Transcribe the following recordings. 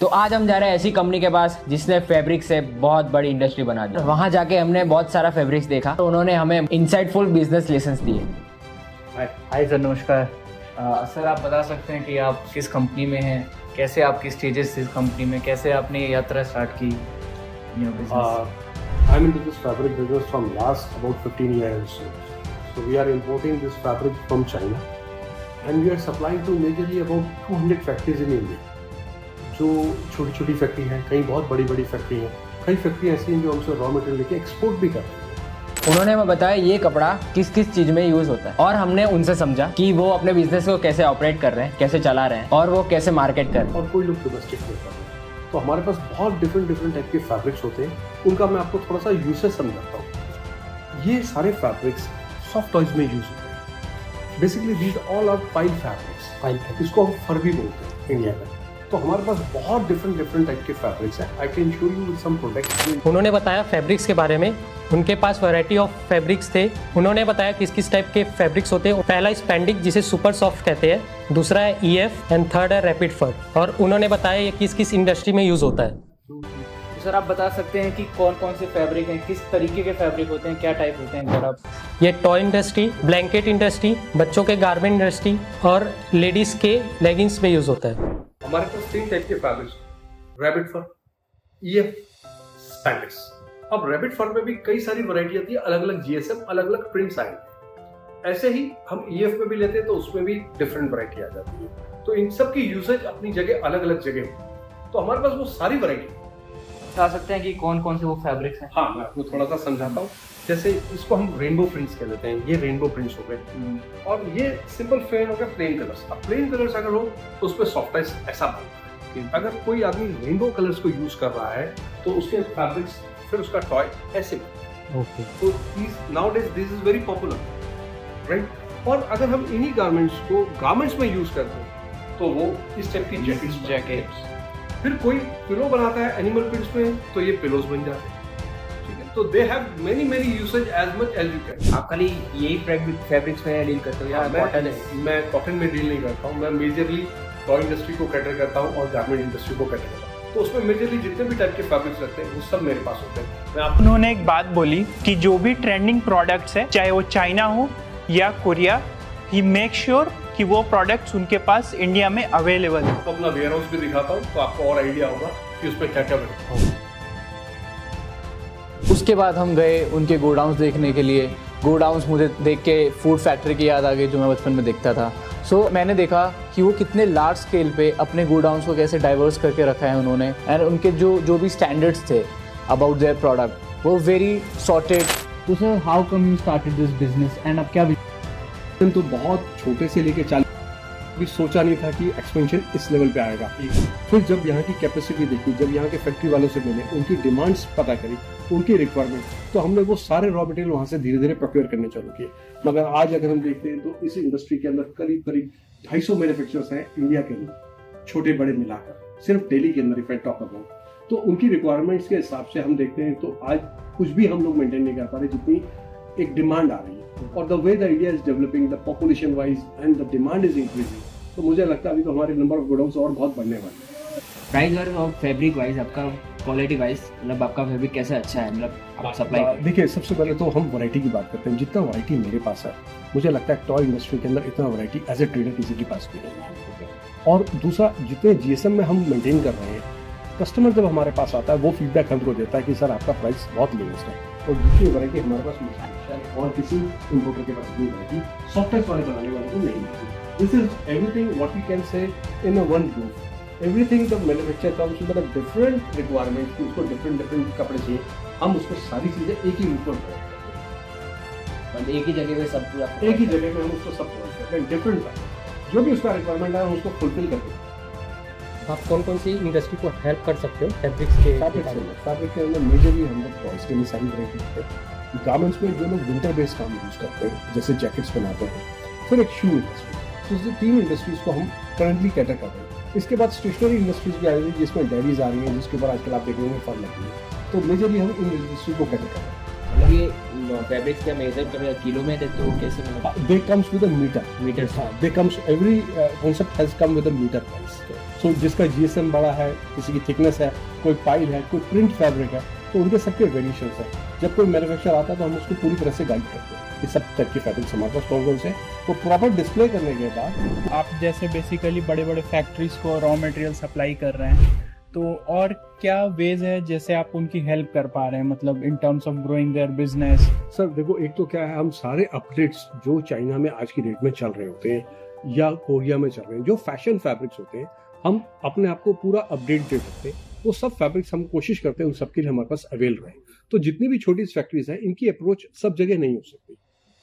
तो आज हम जा रहे हैं ऐसी कंपनी के पास जिसने फैब्रिक से बहुत बड़ी इंडस्ट्री बना दी। वहाँ जाके हमने बहुत सारा फैब्रिक्स देखा, तो उन्होंने हमें इनसाइटफुल बिजनेस लेसन्स दिए। हाय सर, नमस्कार। सर आप बता सकते हैं कि आप किस कंपनी में हैं, कैसे आपकी स्टेजेस इस कंपनी में, कैसे आपने ये यात्रा स्टार्ट की new business? I'm into this fabric business from last about 15 years. So we are importing this fabric from China and we are supplying to majorly about 200 factories in India. जो छोटी छोटी factory हैं, कई बहुत बड़ी बड़ी factory हैं, कई फैक्ट्री ऐसी हैं जो हमसे रॉ मटेरियल लेके एक्सपोर्ट भी कर रही हैं। उन्होंने हमें बताया ये कपड़ा किस किस चीज़ में यूज़ होता है, और हमने उनसे समझा कि वो अपने बिजनेस को कैसे ऑपरेट कर रहे हैं, कैसे चला रहे हैं, और वो कैसे मार्केट कर रहे हैं। और कोई लोग डोमेस्टिक में कर रहे हैं। तो हमारे पास बहुत डिफरेंट टाइप के फैब्रिक्स होते हैं, उनका मैं आपको थोड़ा सा यूसेज समझाता हूँ। ये सारे फैब्रिक्स सॉफ्ट टॉयज में यूज होते हैं। Basically these all are pile fabrics, इसको हम फर भी बोलते हैं इंडिया में। तो हमारे पास बहुत डिफरेंट टाइप के फैब्रिक्स हैं। I can show you with some products. उन्होंने बताया फैब्रिक्स के बारे में, उनके पास वैरायटी ऑफ फैब्रिक्स थे। उन्होंने बताया किस किस टाइप के फैब्रिक्स होते हैं। पहला स्पैंडिक जिसे सुपर सॉफ्ट कहते हैं, दूसरा है EF एंड थर्ड है रैपिड फर। और उन्होंने बताया ये किस किस इंडस्ट्री में यूज़ होता है। सर आप बता सकते हैं कि कौन कौन से फैब्रिक हैं, किस तरीके के फैब्रिक होते हैं, क्या टाइप होते हैं सर आप? ये टॉय इंडस्ट्री, ब्लैंकेट इंडस्ट्री, बच्चों के गारमेंट इंडस्ट्री और लेडीज़ के लेगिंग्स में यूज़ होता है। हमारे पास 3 टाइप के फैब्रिक्स, रैबिट फर, EF, स्पैंडिक्स। अब रैबिट फर में भी कई सारी वैरायटी आती है, अलग अलग GSM, अलग अलग प्रिंट्स आएंगे। ऐसे ही हम EF में भी लेते हैं तो उसमें भी डिफरेंट वैरायटी आ जाती है। तो इन सब की यूसेज अपनी जगह अलग अलग जगह होती है। तो हमारे पास वो सारी वैरायटी बता सकते हैं कि कौन कौन से वो फैब्रिक्स हैं? हाँ, मैं आपको थोड़ा सा समझाता हूँ। जैसे इसको हम रेनबो प्रिंट्स कह लेते हैं, ये रेनबो प्रिंट्स हो गए, और ये सिंपल फेन हो गया प्लेन कलर्स। अब प्लेन कलर्स अगर हो तो उसपे सॉफ्टनेस ऐसा बनता है। अगर कोई आदमी रेनबो कलर्स को यूज कर रहा है तो उसके फैब्रिक्स, फिर उसका टॉय ऐसे बनता है। तो nowadays this is very popular, right? और अगर हम इन्हीं गारमेंट्स को गारमेंट्स में यूज करते हैं तो वो इस टाइप की जैकेट्स। फिर कोई पिलो बनाता है एनिमल प्रिंट्स में तो ये पिलोज बन जाते हैं, ठीक है? तो they have many usage as much as you can. आप खाली यही फैब्रिक्स में डील करते हो या कॉटन है? मैं कॉटन में डील नहीं करता हूँ। मैं मेजरली टॉय इंडस्ट्री को कैटर करता हूँ और गारमेंट इंडस्ट्री को कैटर करता हूँ। तो उसमें मेजरली जितने भी टाइप के फैब्रिक्स रहते हैं वो सब मेरे पास होते हैं। उन्होंने एक बात बोली कि जो भी ट्रेंडिंग प्रोडक्ट्स है, चाहे वो चाइना हो या कोरिया, ही मेक श्योर कि वो प्रोडक्ट्स उनके पास इंडिया में अवेलेबल है। तो अपना वेयर हाउस भी दिखाता हूँ तो आपको और आइडिया होगा कि उसमें क्या क्या बनता है। उसके बाद हम गए उनके गोडाउन्स देखने के लिए। गोडाउन्स मुझे देख के फूड फैक्ट्री की याद आ गई जो मैं बचपन में देखता था। सो मैंने देखा कि वो कितने लार्ज स्केल पे अपने गोडाउन्स को कैसे डाइवर्स करके रखा है उन्होंने, एंड उनके जो भी स्टैंडर्ड्स थे अबाउट देयर प्रोडक्ट वो वेरी सॉर्टेड। तो sir how come you started this business and अब क्या? तो बहुत छोटे से लेके 40 भी सोचा नहीं था कि एक्सपेंशन इस लेवल पे आएगा। फिर जब यहाँ की कैपेसिटी देखी, जब यहाँ के फैक्ट्री वालों से मिले, उनकी डिमांड्स पता करी, उनकी रिक्वायरमेंट, तो हमने वो सारे रॉ मटेरियल वहाँ से धीरे धीरे प्रोक्योर करने चालू किए। मगर आज अगर हम देखते हैं तो इस इंडस्ट्री के अंदर करीब 250 मैन्युफैक्चरर्स हैं इंडिया के अंदर, छोटे बड़े मिलाकर, सिर्फ दिल्ली के अंदर इफ आई टॉक अबाउट। तो उनकी रिक्वायरमेंट्स के हिसाब से हम देखते हैं तो आज कुछ भी हम लोग मेंटेन नहीं कर पा रहे जितनी एक डिमांड आ रही है। और the way the India is developing, the population wise and the demand is increasing, तो मुझे लगता है अभी तो हमारे नंबर ऑफ गोडाउन्स और बहुत बढ़ने वाले हैं। प्राइस और फैब्रिक वाइज, आपका क्वालिटी वाइज, मतलब आपका फैब्रिक कैसा अच्छा है, मतलब आप सप्लाई? देखिए, सबसे पहले तो हम वैरायटी की बात करते हैं। जितना वैरायटी मेरे पास है, मुझे लगता है टॉय इंडस्ट्री के अंदर इतना वैरायटी एज ए ट्रेडर किसी के पास भी नहीं है। और दूसरा, जितने GSM में हम मेंटेन कर रहे हैं, कस्टमर जब हमारे पास आता है वो फीडबैक हमको देता है कि सर आपका प्राइस बहुत लोएस्ट है। और दूसरी वैरायटी हमारे पास और किसी इंपोर्टर के पास नहीं रहेगी, सॉफ्टवेयर वाले बनाने वाले को नहीं मिलेगी। This is everything what we can say in a one group. Everything the manufacture comes with different requirements, उसको डिफरेंट कपड़े चाहिए, हम उसको सारी चीजें एक ही रूप में प्रोवाइड करते हैं। एक ही जगह में सब पूरा, एक ही जगह में हम उसको सब प्रोवाइड करते हैं। डिफरेंट जो भी उसका रिक्वायरमेंट है हम उसको फुलफिल करते हैं। आप कौन कौन सी इंडस्ट्री को हेल्प कर सकते हो फैब्रिक्स के? फैब्रिक के अंदर मेजरली हम लोग टॉयज के लिए सारी वैरायटी करते हैं। गारमेंट्स में जो लोग विंटर बेस्ड काम यूज करते हैं, जैसे जैकेट्स बनाते हैं। फिर एक शू इंडस्ट्री, तो 3 इंडस्ट्रीज को हम करंटली कैटर कर रहे हैं। इसके बाद स्टेशनरी इंडस्ट्रीज भी आ रही है जिसमें डेयरीज आ रही हैं, जिसके ऊपर आजकल आप देखेंगे फर्म लगी है। तो मेजरली हम इन इंडस्ट्री को कैटर कर रहे हैं। मतलब ये फैब्रिक्स क्या मेजर कर किलो में देते हो कैसे मतलब? They comes with a meter. Metre They comes every concept has come with a meter price. So जिसका GSM बड़ा है, किसी की थिकनेस है, कोई पाइल है, कोई प्रिंट फैब्रिक है, तो उनके सबके वेरिएशंस है। जब कोई मैन्युफैक्चर आता है तो हम उसको पूरी तरह से गाइड करते हैं। ये सब टाइप के फैब्रिक्स हमारे पास कौन कौन से, वो प्रॉपर डिस्प्ले करने के बाद आप जैसे बेसिकली बड़े बड़े फैक्ट्रीज को रॉ मटेरियल सप्लाई कर रहे हैं, तो और क्या वेज है जैसे आप उनकी हेल्प कर पा रहे हैं, मतलब in terms of growing their business? Sir देखो, एक तो क्या है, हम सारे अपडेट्स जो चाइना में आज की डेट में चल रहे होते हैं या कोरिया में चल रहे हैं, जो फैशन फैब्रिक्स होते हैं, हम अपने आप को पूरा अपडेट दे सकते हैं। वो सब फैब्रिक्स हम कोशिश करते हैं उन सबके लिए हमारे पास अवेल रहे। तो जितनी भी छोटी फैक्ट्रीज हैं, इनकी अप्रोच सब जगह नहीं हो सकती,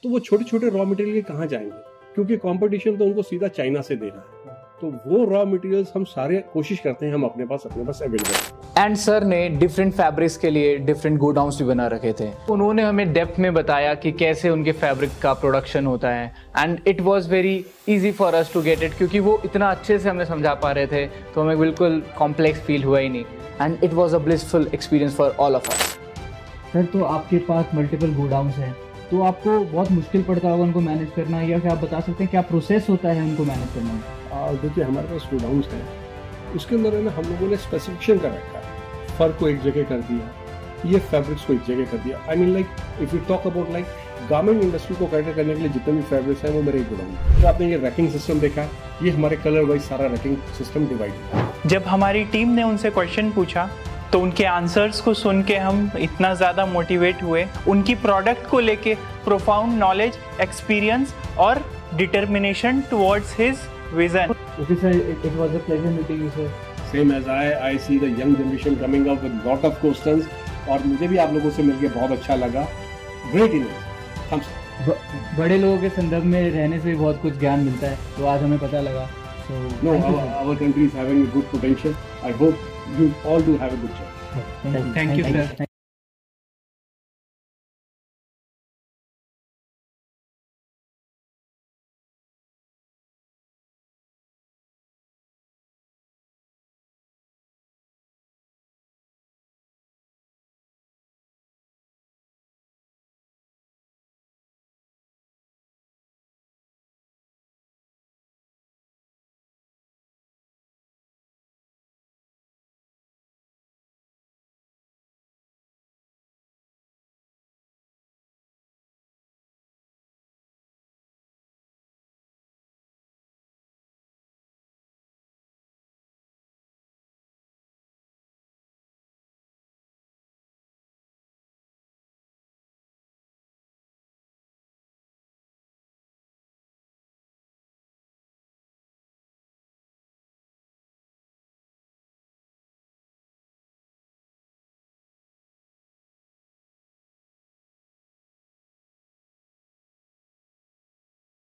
तो वो छोटे छोटे रॉ मटेरियल कहाँ जाएंगे, क्योंकि कंपटीशन तो उनको सीधा चाइना से देना है। तो वो रॉ मटेरियल्स हम सारे कोशिश करते हैं हम अपने पास अवेलेबल। एंड सर ने डिफरेंट फैब्रिक्स के लिए डिफरेंट गोडाउन्स भी बना रखे थे। उन्होंने हमें डेप्थ में बताया कि कैसे उनके फैब्रिक का प्रोडक्शन होता है, and it was very easy for us to get it, क्योंकि वो इतना अच्छे से हमें समझा पा रहे थे, तो हमें बिल्कुल कॉम्प्लेक्स फील हुआ ही नहीं, and it was a blissful experience for all of us. Sir तो आपके पास मल्टीपल गोडाउन्स हैं, तो आपको बहुत मुश्किल पड़ता होगा उनको मैनेज करना, या क्या आप बता सकते हैं क्या प्रोसेस होता है उनको मैनेज करने में? देखिए, हमारे पास गोडाउन्स हैं, उसके अंदर है ना, हम लोगों ने स्पेसिफिकेशन कर रखा है। फर को एक जगह कर दिया, ये फैब्रिक्स को एक जगह कर दिया। I mean like if you talk about like garment industry को कैटर करने के लिए जितने भी फैब्रिक्स हैं वो मेरे एक गोडाउन। तो आपने ये रैकिंग सिस्टम देखा है, ये हमारे कलर वाइज सारा रैकिंग सिस्टम डिवाइड है। जब हमारी टीम ने उनसे क्वेश्चन पूछा तो उनके आंसर्स को सुन के हम इतना ज़्यादा मोटिवेट हुए, उनकी प्रोडक्ट को लेके प्रोफाउंड नॉलेज, एक्सपीरियंस और determination towards his vision. Okay sir, it was a pleasure meeting you sir. Same as I see the young generation coming up with lot of questions, और मुझे भी आप लोगों से मिलके बहुत अच्छा लगा। Great innings. बड़े लोगों के संदर्भ में रहने से बहुत कुछ ज्ञान मिलता है, तो आज हमें पता लगा। So No, our country is having a good potential. I hope you all do have a good job. Thank you sir.